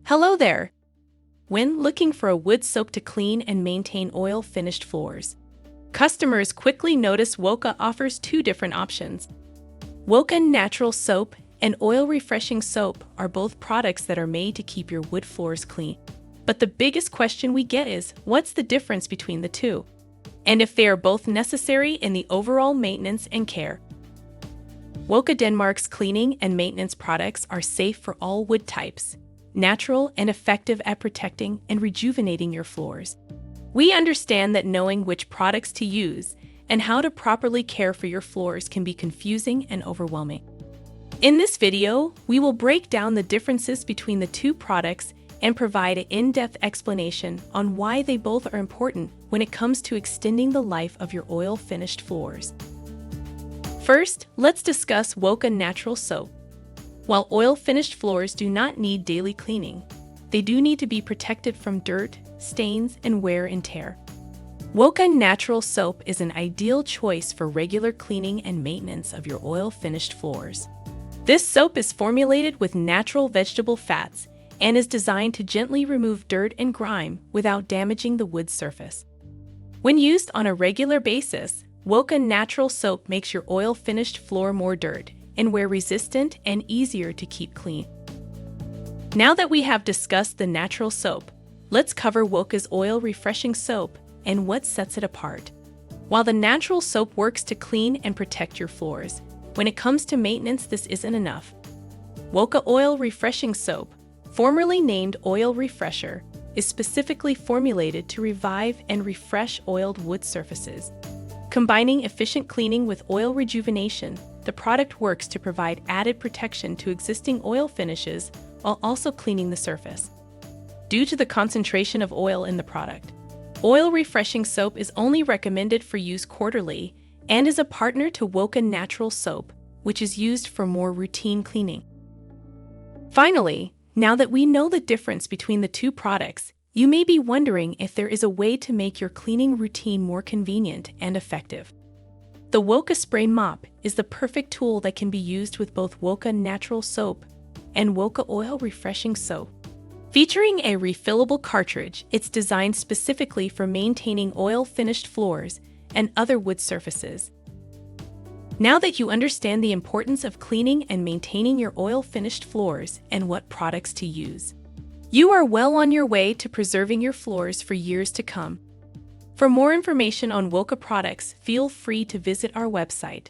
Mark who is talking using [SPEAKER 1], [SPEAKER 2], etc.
[SPEAKER 1] Hello there! When looking for a wood soap to clean and maintain oil-finished floors, customers quickly notice WOCA offers two different options. WOCA Natural Soap and Oil Refreshing Soap are both products that are made to keep your wood floors clean. But the biggest question we get is, what's the difference between the two? And if they are both necessary in the overall maintenance and care. WOCA Denmark's cleaning and maintenance products are safe for all wood types, natural and effective at protecting and rejuvenating your floors. We understand that knowing which products to use and how to properly care for your floors can be confusing and overwhelming. In this video, we will break down the differences between the two products and provide an in-depth explanation on why they both are important when it comes to extending the life of your oil-finished floors. First, let's discuss WOCA Natural Soap. While oil-finished floors do not need daily cleaning, they do need to be protected from dirt, stains, and wear and tear. WOCA Natural Soap is an ideal choice for regular cleaning and maintenance of your oil-finished floors. This soap is formulated with natural vegetable fats and is designed to gently remove dirt and grime without damaging the wood surface. When used on a regular basis, WOCA Natural Soap makes your oil-finished floor more dirt and wear-resistant and easier to keep clean. Now that we have discussed the natural soap, let's cover WOCA's Oil Refreshing Soap and what sets it apart. While the natural soap works to clean and protect your floors, when it comes to maintenance, this isn't enough. WOCA Oil Refreshing Soap, formerly named Oil Refresher, is specifically formulated to revive and refresh oiled wood surfaces. Combining efficient cleaning with oil rejuvenation, the product works to provide added protection to existing oil finishes while also cleaning the surface. Due to the concentration of oil in the product, Oil Refreshing Soap is only recommended for use quarterly and is a partner to WOCA Natural Soap, which is used for more routine cleaning. Finally, now that we know the difference between the two products, you may be wondering if there is a way to make your cleaning routine more convenient and effective. The WOCA Spray Mop is the perfect tool that can be used with both WOCA Natural Soap and WOCA Oil Refreshing Soap. Featuring a refillable cartridge, it's designed specifically for maintaining oil-finished floors and other wood surfaces. Now that you understand the importance of cleaning and maintaining your oil-finished floors and what products to use, you are well on your way to preserving your floors for years to come. For more information on WOCA products, feel free to visit our website.